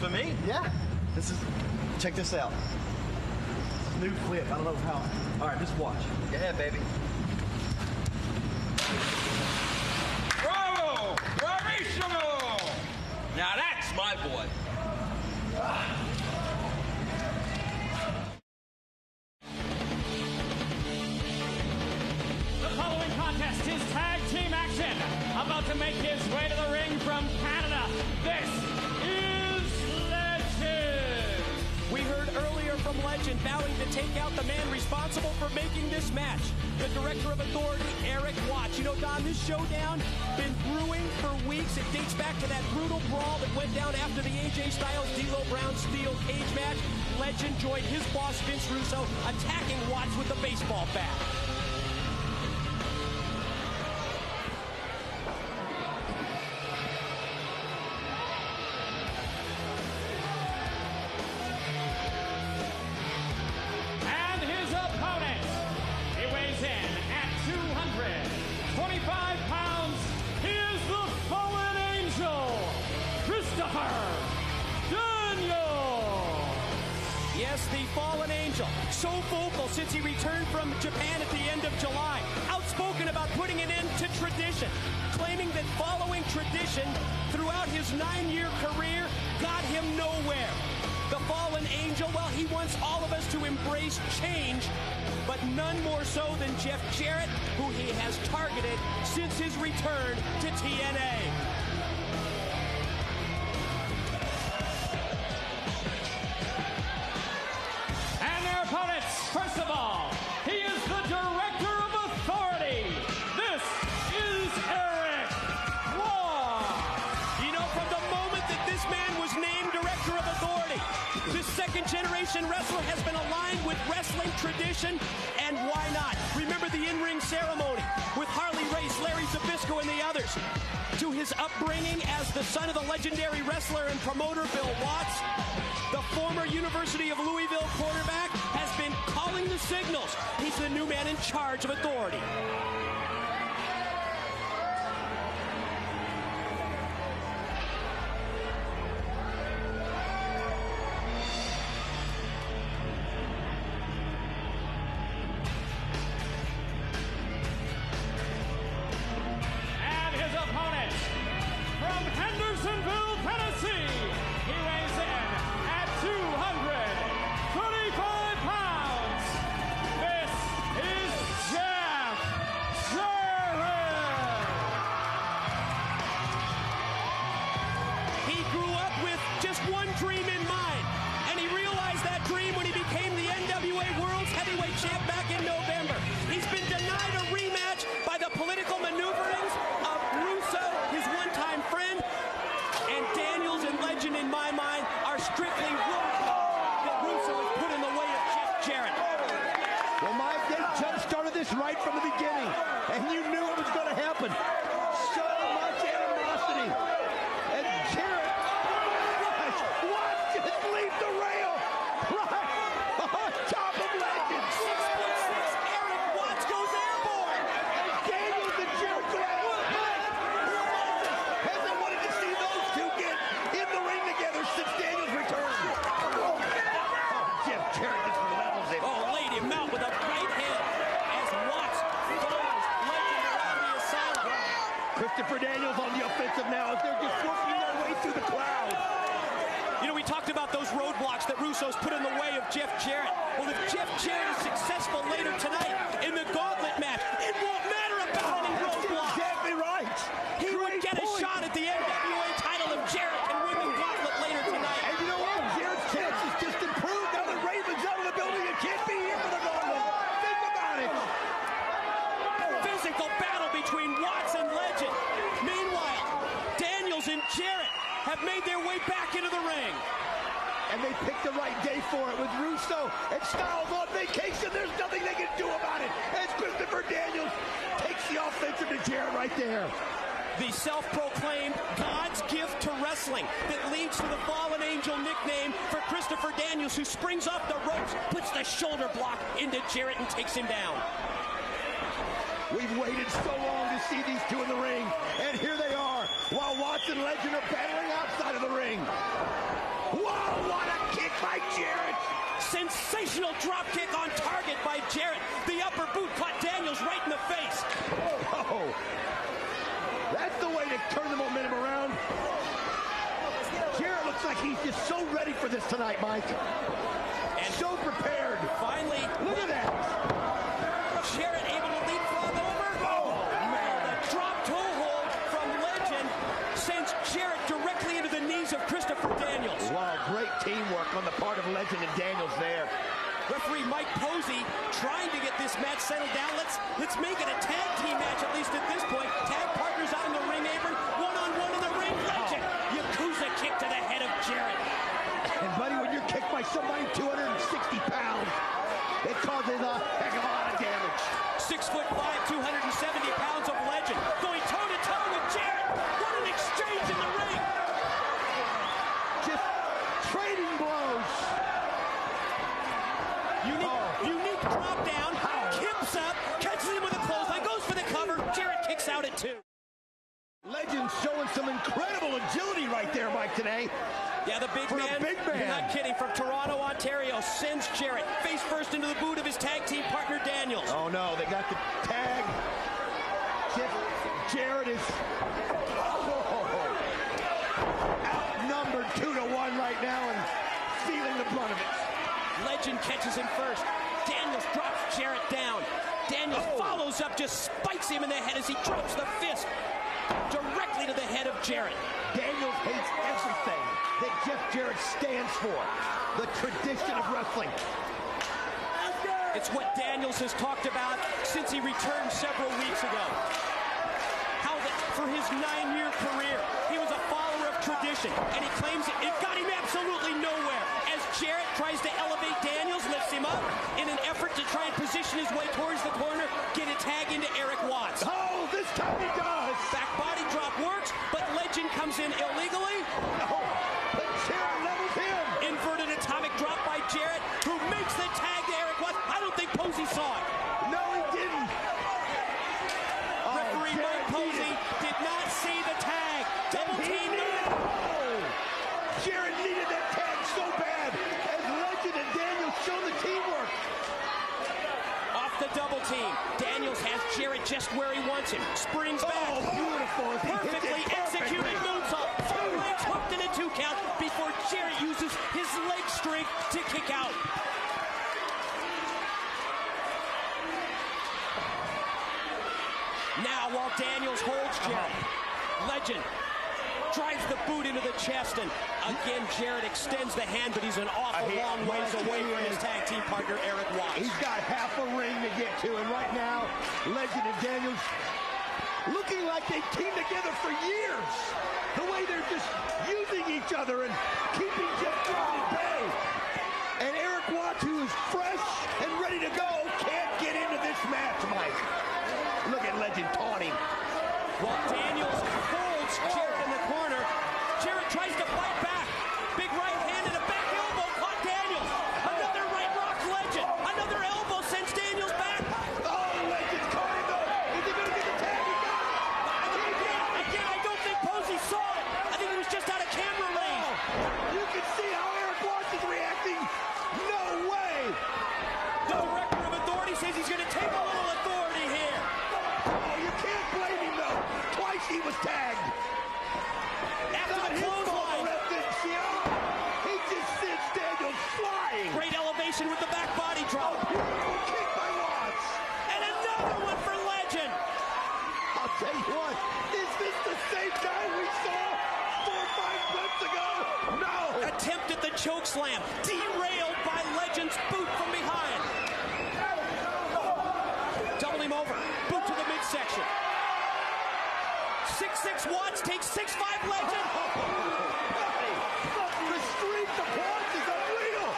for me? Yeah. Check this out. New clip. I don't know how. All right, just watch. Go ahead, baby. Bravo! Bravissimo! Now that's my boy. The following contest is tag team action. About to make his way to the ring from Canada, this is Legend. We heard earlier from Legend vowing to take out the man responsible for making this match, the Director of Authority, Erik. You know, Don, this showdown been brewing for weeks. It dates back to that brutal brawl that went down after the AJ Styles D'Lo Brown steel cage match. Legend joined his boss Vince Russo, attacking Watts with the baseball bat. Yes, the fallen angel, so vocal since he returned from Japan at the end of July, outspoken about putting an end to tradition, claiming that following tradition throughout his 9-year career got him nowhere. The fallen angel, well, he wants all of us to embrace change, but none more so than Jeff Jarrett, who he has targeted since his return to TNA. First of all, he is the Director of Authority. This is Erik. You know, from the moment that this man was named Director of Authority, this second-generation wrestler has been aligned with wrestling tradition, and why not? Remember the in-ring ceremony with Harley Race, Larry Zbyszko, and the others. To his upbringing as the son of the legendary wrestler and promoter Bill Watts, the former University of Louisville quarterback has been calling the signals. He's the new man in charge of authority. And his opponent from Hendersonville, Tennessee, he weighs in at 235 pounds. This is Jeff Jarrett. He grew up with just one dream in mind, and he realized that dream when he became the NWA World's Heavyweight Champ back in November. He's been denied a rematch by the political maneuverings of Russo, his one-time friend, and Daniels and Legend, in my mind, are strictly roadblocks that Russo has put in the way of Jeff Jarrett. Well, Mike, they jump-started this right from the beginning, and you knew it was going to happen. So much animosity. And Jarrett, what? Just leave the rail right on top of Legend. 6'6", Erik Watts goes airborne. And Daniels and Jarrett go out. Mike, hasn't wanted to see those two get in the ring together since Daniels returned. Oh, Jeff Jarrett just levels it. Oh, laid him out with a right hand as Watts follows Legend around the asylum. Christopher Daniels on the offensive now as they're just working their way through the crowd. You know, we talked about those roadblocks that Russo's put in the way of Jeff Jarrett. Well, if Jeff Jarrett is successful later tonight in the gauntlet match, it won't matter about any roadblocks. Exactly right. He would get a shot at the NWA title if Jarrett can win the gauntlet later tonight. And you know what? Jarrett's chances just improved now that Raven's out of the building. You can't be here for the gauntlet. Think about it. Physical battle between Watts and Legend. Meanwhile, Daniels and Jarrett have made their way back into the ring. And they picked the right day for it with Russo and Styles on vacation. There's nothing they can do about it as Christopher Daniels takes the offensive to Jarrett right there. The self-proclaimed God's gift to wrestling that leads to the Fallen Angel nickname for Christopher Daniels, who springs off the ropes, puts the shoulder block into Jarrett and takes him down. We've waited so long to see these two in the ring, and here they are, while Watts and Legend are battling outside of the ring. Sensational drop kick on target by Jarrett. The upper boot caught Daniels right in the face. Oh, that's the way to turn the momentum around. Jarrett looks like he's just so ready for this tonight, Mike. And so prepared. Finally, look at that. Jarrett able to leapfrog over. Oh, man. The drop toe hold from Legend sends Jarrett directly into the knees of Christopher Daniels. Wow, great teamwork on the part of Legend and Daniels there. Referee Mike Posey trying to get this match settled down. Let's make it a tag team match, at least at this point. Tag partners out in the ring apron. One-on-one in the ring. Legend. Yakuza kick to the head of Jarrett. And buddy, when you're kicked by somebody 260 pounds, it causes a heck of a lot of damage. 6'5", 270 pounds of Legend going toe-to-toe with Jarrett. What an exchange in the ring. Just trading blows. Unique drop down, kips up, catches him with a clothesline, goes for the cover. Jarrett kicks out at 2. Legend showing some incredible agility right there, Mike, today. Yeah, the big man, you're not kidding, from Toronto, Ontario, sends Jarrett face first into the boot of his tag team partner, Daniels. Oh, no, they got the tag. Jarrett is outnumbered 2-1 right now and feeling the brunt of it. Legend catches him first. Daniels drops Jarrett down. Daniels follows up, just spikes him in the head as he drops the fist directly to the head of Jarrett. Daniels hates everything that Jeff Jarrett stands for. The tradition of wrestling. It's what Daniels has talked about since he returned several weeks ago. How that for his 9-year career, he was a follower of tradition, and he claims it got him absolutely nowhere. As Jarrett tries to elevate Daniels, lifts him up in an effort to try and position his way towards the corner, get a tag into Erik Watts. Oh, this time he does. Back body drop works, but Legend comes in illegally. Oh, but Jarrett levels him. Inverted atomic drop by Jarrett, who makes the tag to Erik Watts. I don't think Posey saw it. No, he didn't. Referee Mike Posey did not see the tag. Double team. Jarrett needed that tag so bad, as Legend and Daniels show the teamwork. Off the double team. Daniels has Jarrett just where he wants him. Springs back. Oh, beautiful. Perfectly executed moonsault. 2 legs hooked in a 2 count before Jarrett uses his leg strength to kick out. Now, while Daniels holds Jarrett, Legend drives the boot into the chest, and again, Jarrett extends the hand, but he's an awful long ways away from his tag team partner, Erik Watts. He's got half a ring to get to, and right now, Legend and Daniels looking like they teamed together for years. The way they're just using each other and keeping Jeff Jarrett at bay. And Erik Watts, who is fresh and ready to go, can't get into this match, Mike. Look at Legend taunting. While Daniels holds Jarrett in the corner, Jarrett tries to fight back. Big right hand and a back elbow caught Daniels. Another right rock Legend. Another elbow sends Daniels back. Oh, Legend's caught him though. Is he going to get the tag? He got it. Again, I don't think Posey saw it. I think he was just out of camera range. You can see how Erik Watts is reacting. No way. The director of authority says he's going to take a little authority here. Oh, you can't blame him though. Twice he was tagged. After the clothesline. He just sends Daniels flying. Great elevation with the back body drop. Beautiful kick by Watts. And another one for Legend. I'll tell you what, is this the same guy we saw 4 or 5 months ago? No. Attempt at the choke slam. Derailed by Legend's boot from behind. Double him over. Boot to the midsection. 6'6" Watts takes 6'5" Legend. The streak of Watts is unreal.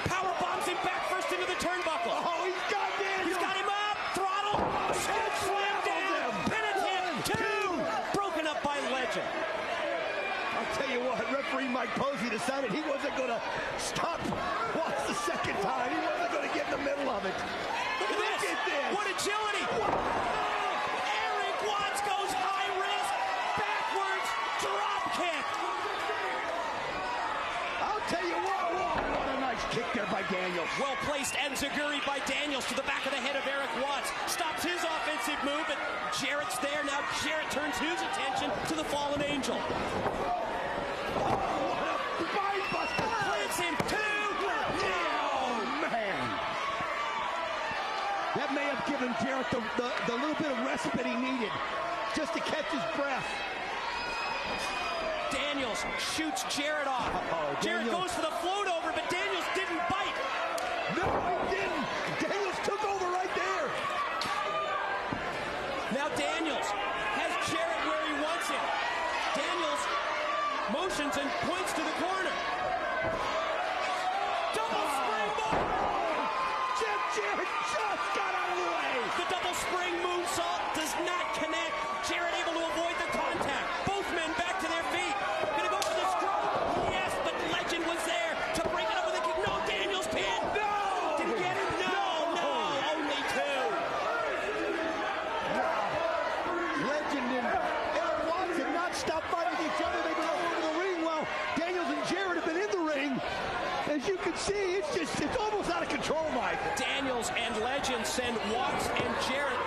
Power bombs him back first into the turnbuckle. Oh, he's got Daniels. He's got him up. Throttle. Choke slam down. Penitent. 2. Broken up by Legend. I'll tell you what, referee Mike Posey decided he wasn't going to stop Watts the second time. He wasn't going to get in the middle of it. Look at this. What agility. Erik Watts goes high risk. Backwards drop kick. I'll tell you what a nice kick there by by Daniels. Well placed enziguri by Daniels to the back of the head of Erik Watts. Stops his offensive move, but Jarrett's there. Now Jarrett turns his attention to the fallen angel. What a spinebuster! Plants him two. Oh, man. That may have given Jarrett the little bit of respite he needed just to catch his breath. Daniels shoots Jarrett off. Jarrett Daniels goes for the float over, but Daniels didn't bite. No, he didn't. Daniels took over right there. Now Daniels has Jarrett where he wants him. Daniels motions and points to the corner. Double springboard. Jeff Jarrett just got out of the way. The double spring moonsault does not connect. Jarrett able to avoid the contact. Both men back to their feet. Gonna go for the screw. Yes, but Legend was there to break it up with a kick. No, Daniels pinned. No! Didn't get him. No, only two. Legend and Erik Watts have not stopped fighting each other. They've been all over the ring while Daniels and Jarrett have been in the ring. As you can see, it's almost out of control, Mike. Daniels and Legend send Watts and Jarrett